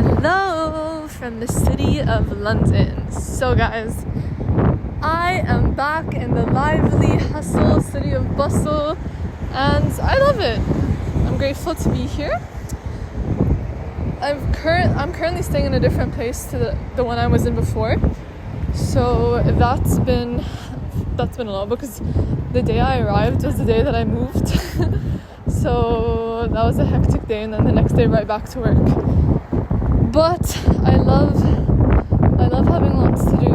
Hello from the city of London. So guys, I am back in the lively hustle, city of bustle, and I love it. I'm grateful to be here. I'm currently staying in a different place to the one I was in before. So that's been a lot because the day I arrived was the day that I moved. So that was a hectic day, and then the next day right back to work. But I love having lots to do.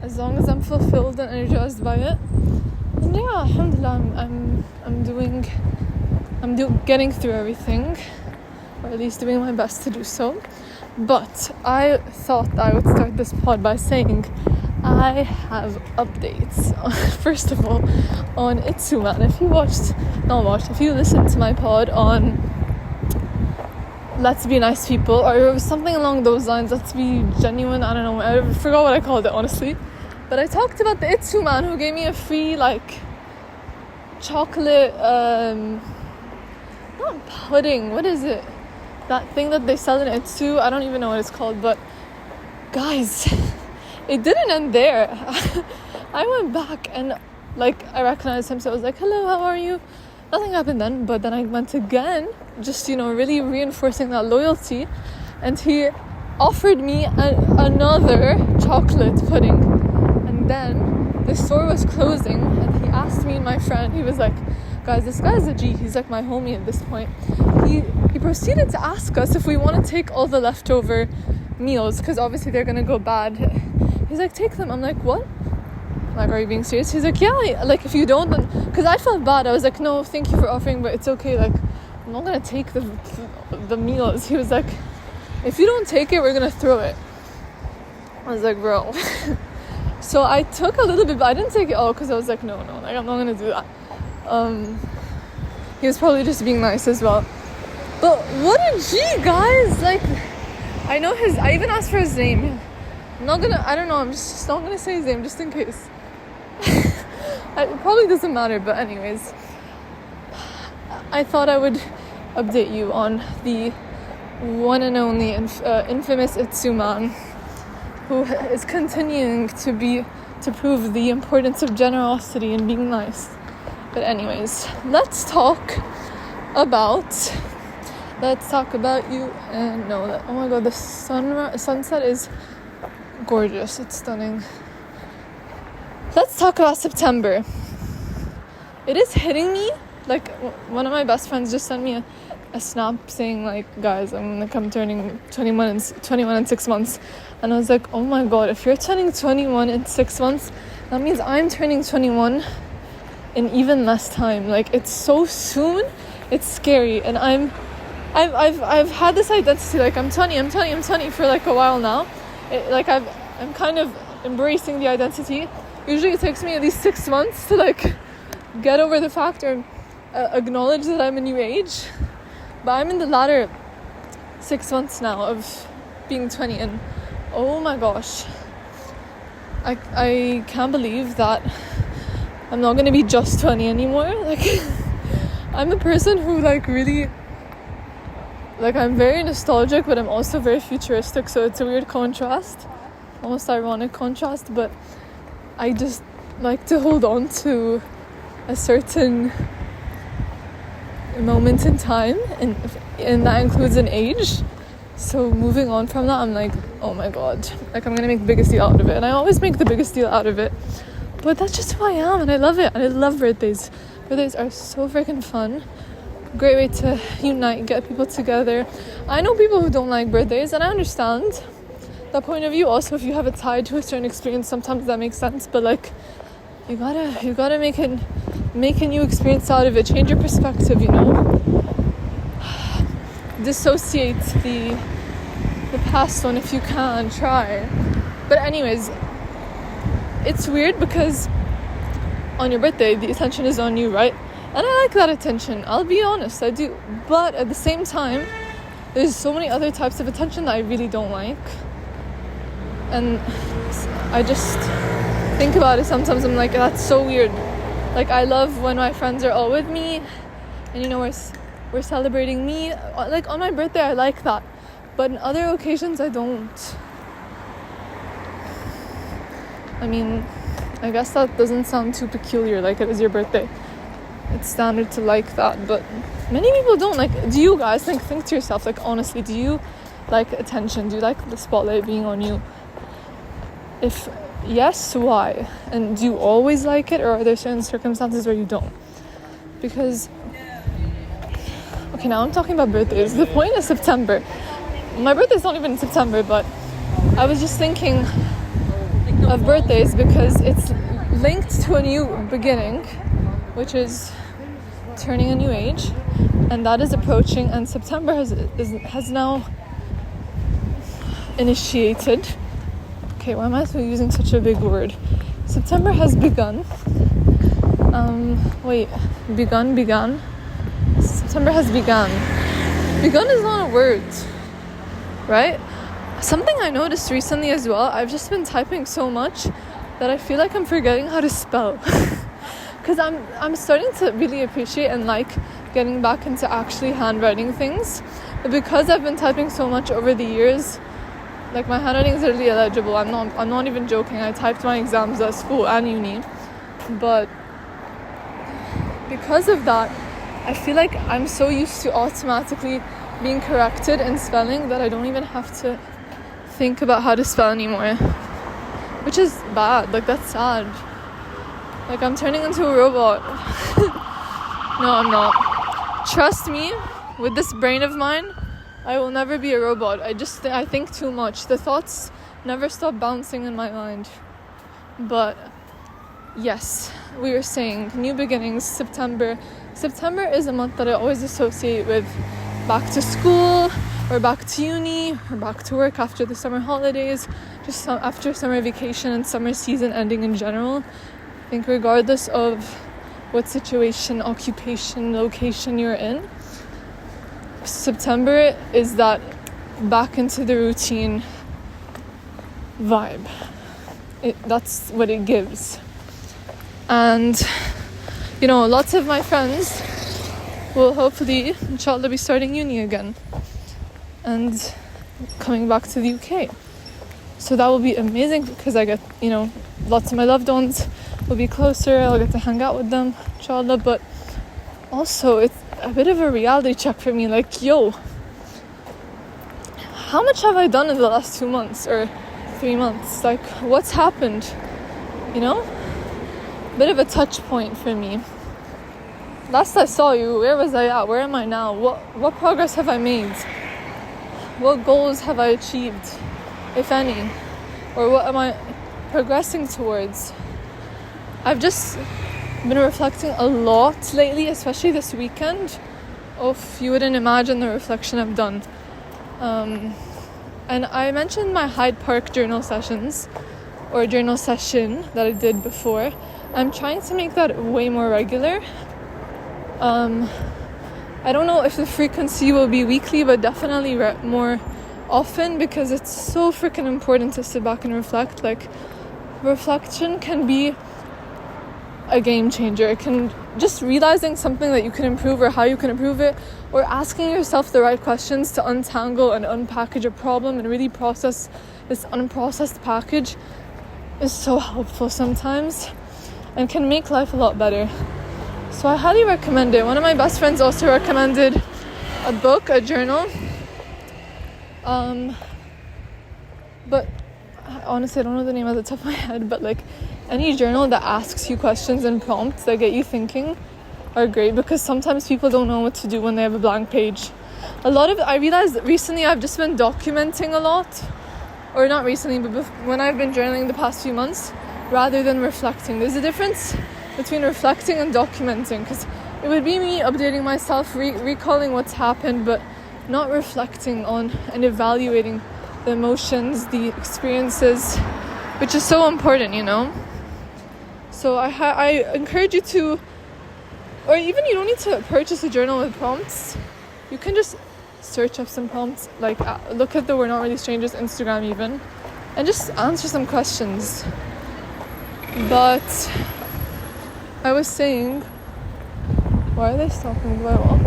As long as I'm fulfilled and energized by it. And yeah, alhamdulillah, I'm getting through everything, or at least doing my best to do so. But I thought I would start this pod by saying I have updates. First of all, on Itsu, man. If you listened to my pod on Let's Be Nice People, or something along those lines, Let's Be Genuine, I don't know, I forgot what I called it, honestly. But I talked about the Itsu man who gave me a free, chocolate, not pudding, what is it? That thing that they sell in Itsu, I don't even know what it's called, but guys, it didn't end there. I went back and I recognized him, so I was like, hello, how are you? Nothing happened then, but then I went again, just, really reinforcing that loyalty, and he offered me another chocolate pudding. And then the store was closing, and he asked me and my friend, he was like, guys, this guy's a G, he's like my homie at this point. He proceeded to ask us if we want to take all the leftover meals, because obviously they're gonna go bad. He's like, take them. I'm like, what? Are you being serious? He's like, yeah, if you don't, then, because I felt bad. I was like, no, thank you for offering, but it's okay, I'm not gonna take the meals. He was like, if you don't take it, we're gonna throw it. I was like, bro. So I took a little bit, but I didn't take it all, because I was like, no, I'm not gonna do that. He was probably just being nice as well. But what a G, guys. I know I even asked for his name. I'm just not gonna say his name, just in case. It probably doesn't matter, but anyways, I thought I would update you on the one and only infamous Itsu man, who is continuing to prove the importance of generosity and being nice. But anyways, let's talk about you. And oh my god, the sunset is gorgeous. It's stunning. Let's talk about September. It is hitting me. One of my best friends just sent me a snap saying guys, I'm turning 21 in 6 months. And I was like, oh my god, if you're turning 21 in 6 months, that means I'm turning 21 in even less time. It's so soon. It's scary. And I've had this identity I'm 20 for a while now. I'm kind of embracing the identity. Usually it takes me at least 6 months to get over the fact or acknowledge that I'm a new age. But I'm in the latter 6 months now of being 20, and oh my gosh, I can't believe that I'm not gonna be just 20 anymore. I'm a person who really I'm very nostalgic, but I'm also very futuristic, so it's a weird contrast, almost ironic contrast. But I just like to hold on to a certain moment in time, and that includes an age. So moving on from that, I'm oh my god, I'm gonna make the biggest deal out of it, and I always make the biggest deal out of it. But that's just who I am, and I love it, and I love birthdays. Birthdays are so freaking fun. Great way to unite, get people together. I know people who don't like birthdays, and I understand that point of view. Also, if you have it tied to a certain experience, sometimes that makes sense. But you gotta make a new experience out of it. Change your perspective, Dissociate the past one if you can. Try. But anyways, it's weird because on your birthday the attention is on you, right? And I like that attention, I'll be honest, I do. But at the same time, there's so many other types of attention that I really don't like. And I just think about it sometimes, I'm that's so weird. I love when my friends are all with me, and we're celebrating me. Like on my birthday I like that, but in other occasions I don't. I mean, I guess that doesn't sound too peculiar, like it is your birthday. It's standard to like that, but many people don't. Like, do you guys think to yourself, like, honestly, do you like attention? Do you like the spotlight being on you? If yes, why? And do you always like it, or are there certain circumstances where you don't? Because, okay, now I'm talking about birthdays. The point is September. My birthday's not even in September, but I was just thinking of birthdays because it's linked to a new beginning, which is turning a new age, and that is approaching, and September has now initiated. Okay, why am I using such a big word? September has begun. Begun. September has begun. Begun is not a word, right? Something I noticed recently as well, I've just been typing so much that I feel like I'm forgetting how to spell. Because I'm starting to really appreciate and like getting back into actually handwriting things. But because I've been typing so much over the years, like my handwriting is really illegible. I'm not even joking. I typed my exams at school and uni. But because of that, I feel like I'm so used to automatically being corrected in spelling that I don't even have to think about how to spell anymore. Which is bad. Like, that's sad. Like, I'm turning into a robot. No, I'm not. Trust me, with this brain of mine, I will never be a robot. I think too much. The thoughts never stop bouncing in my mind. But yes, we were saying new beginnings, September. September is a month that I always associate with back to school, or back to uni, or back to work after the summer holidays, just after summer vacation and summer season ending in general. I think regardless of what situation, occupation, location you're in, September is that back into the routine vibe. That's what it gives. And, you know, lots of my friends will hopefully, inshallah, be starting uni again and coming back to the UK. So that will be amazing because I get, you know, lots of my loved ones will be closer. I'll get to hang out with them, inshallah. But also, it's a bit of a reality check for me. Like, yo, how much have I done in the last 2 months or 3 months? Like, what's happened? You know? A bit of a touch point for me. Last I saw you, where was I at? Where am I now? What progress have I made? What goals have I achieved, if any? Or what am I progressing towards? I've just been reflecting a lot lately, especially this weekend. You wouldn't imagine the reflection I've done. And I mentioned my Hyde Park journal sessions, or journal session that I did before. I'm trying to make that way more regular. I don't know if the frequency will be weekly, but definitely more often, because it's so freaking important to sit back and reflect. Like, reflection can be a game changer. It can just realizing something that you can improve or how you can improve it, or asking yourself the right questions to untangle and unpackage a problem and really process this unprocessed package is so helpful sometimes and can make life a lot better. So I highly recommend it. One of my best friends also recommended a book, a journal. But honestly, I don't know the name at the top of my head, but like any journal that asks you questions and prompts that get you thinking are great, because sometimes people don't know what to do when they have a blank page. I realized that recently I've just been documenting a lot, or not recently, but when I've been journaling the past few months, rather than reflecting. There's a difference between reflecting and documenting, because it would be me updating myself, recalling what's happened, but not reflecting on and evaluating the emotions, the experiences, which is so important, you know. So I encourage you to, or even you don't need to purchase a journal with prompts. You can just search up some prompts, like look at the We're Not Really Strangers Instagram even, and just answer some questions. But I was saying, why are they stopping? Do I walk?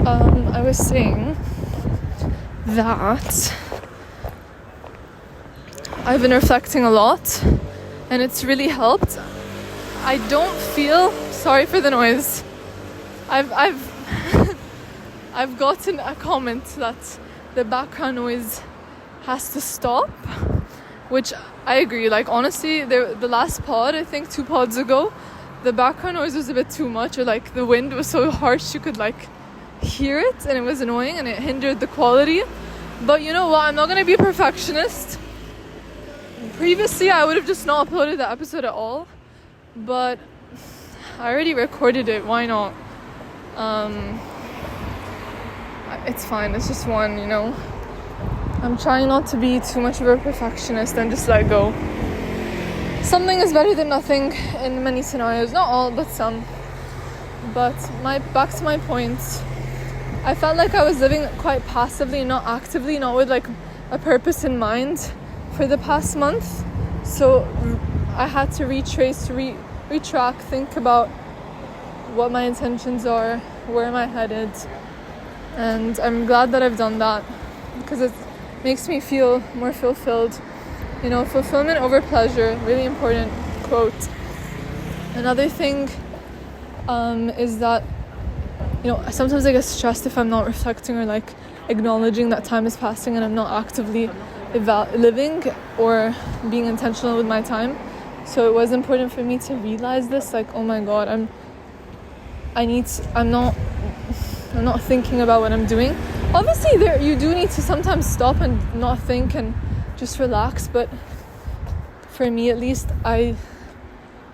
I was saying that I've been reflecting a lot, and it's really helped. I don't feel sorry for the noise. I've I've gotten a comment that the background noise has to stop, which I agree. Like, honestly, the last pod, I think 2 pods ago, the background noise was a bit too much, or like the wind was so harsh you could like hear it, and it was annoying and it hindered the quality. But you know what, I'm not gonna be a perfectionist. Previously I would have just not uploaded the episode at all, but I already recorded it, why not? It's fine, it's just one, you know. I'm trying not to be too much of a perfectionist and just let go. Something is better than nothing in many scenarios, not all, but some. But back to my point, I felt like I was living quite passively, not actively, not with like a purpose in mind for the past month. So I had to retrace, retrack, think about what my intentions are, where am I headed. And I'm glad that I've done that, because it makes me feel more fulfilled. You know, fulfillment over pleasure, really important quote. Another thing is that, you know, sometimes I get stressed if I'm not reflecting or like acknowledging that time is passing and I'm not actively living or being intentional with my time. So it was important for me to realize this, like, oh my god, I'm not thinking about what I'm doing. Obviously you do need to sometimes stop and not think and just relax, but for me at least, I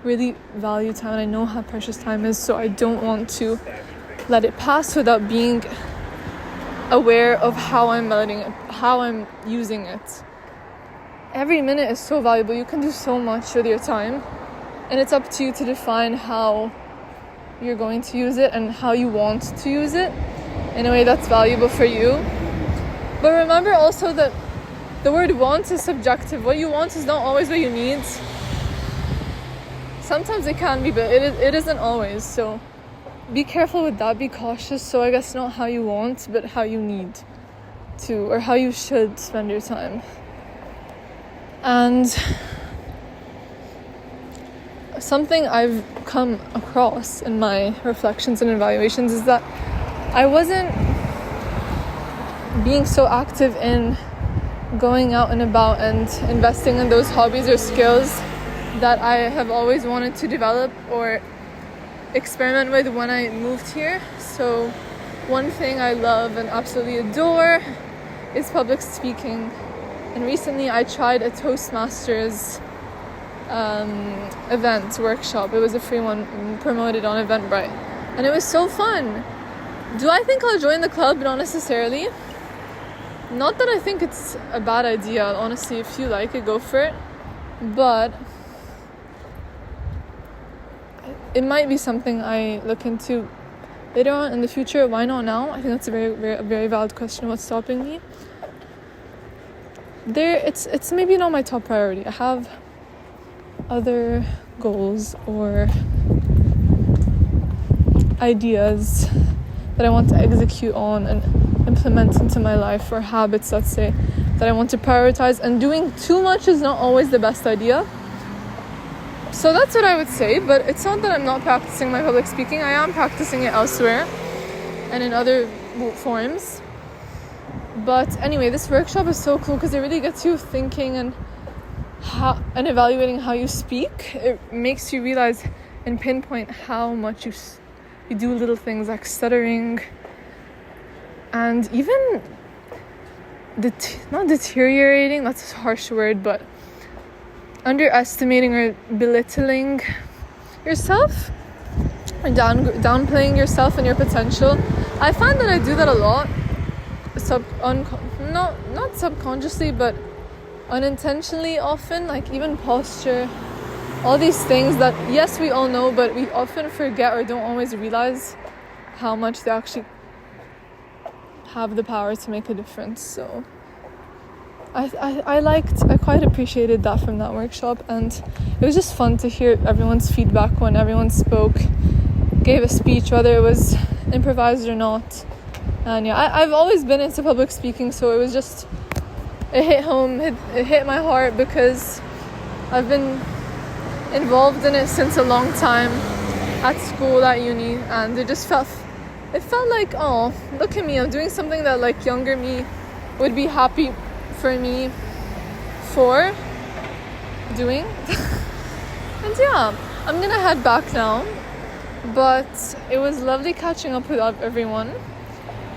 really value time and I know how precious time is, so I don't want to let it pass without being aware of how I'm using it. Every minute is so valuable. You can do so much with your time, and it's up to you to define how you're going to use it and how you want to use it in a way that's valuable for you. But remember also that the word want is subjective. What you want is not always what you need. Sometimes it can be, but it isn't always. So be careful with that, be cautious. So I guess not how you want, but how you need to, or how you should spend your time. And something I've come across in my reflections and evaluations is that I wasn't being so active in going out and about and investing in those hobbies or skills that I have always wanted to develop or experiment with when I moved here. So one thing I love and absolutely adore is public speaking. And recently I tried a Toastmasters event workshop. It was a free one promoted on Eventbrite, and it was so fun. Do I think I'll join the club? Not necessarily. Not that I think it's a bad idea. Honestly, if you like it, go for it. But it might be something I look into later on in the future. Why not now? I think that's a very valid question. What's stopping me? It's maybe not my top priority. I have other goals or ideas that I want to execute on and implement into my life, or habits, let's say, that I want to prioritize, and doing too much is not always the best idea. So that's what I would say. But it's not that I'm not practicing my public speaking. I am practicing it elsewhere and in other forms. But anyway, this workshop is so cool because it really gets you thinking and evaluating how you speak. It makes you realize and pinpoint how much you do little things like stuttering, and even not deteriorating, that's a harsh word, but underestimating or belittling yourself, or downplaying yourself and your potential. I find that I do that a lot, not subconsciously, but unintentionally often, like even posture, all these things that, yes, we all know, but we often forget or don't always realize how much they actually have the power to make a difference. So I quite appreciated that from that workshop, and it was just fun to hear everyone's feedback when everyone gave a speech, whether it was improvised or not. And yeah, I've always been into public speaking, so it was just, it hit home, it hit my heart because I've been involved in it since a long time at school, at uni, and it felt like, oh, look at me, I'm doing something that like younger me would be happy for me for doing. And yeah, I'm gonna head back now, but it was lovely catching up with everyone,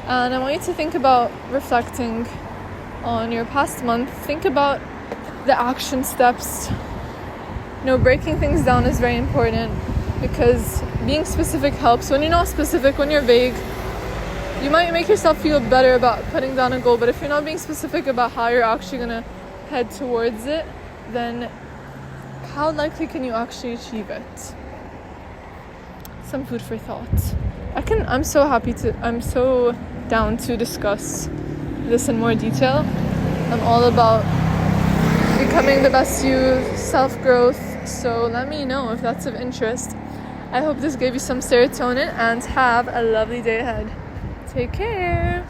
and I want you to think about reflecting on your past month. Think about the action steps. Breaking things down is very important, because being specific helps. When you're not specific, when you're vague, you might make yourself feel better about putting down a goal, but if you're not being specific about how you're actually gonna head towards it, then how likely can you actually achieve it? Some food for thought. I'm so down to discuss this in more detail. I'm all about becoming the best you, self-growth, so let me know if that's of interest. I hope this gave you some serotonin, and have a lovely day ahead. Take care.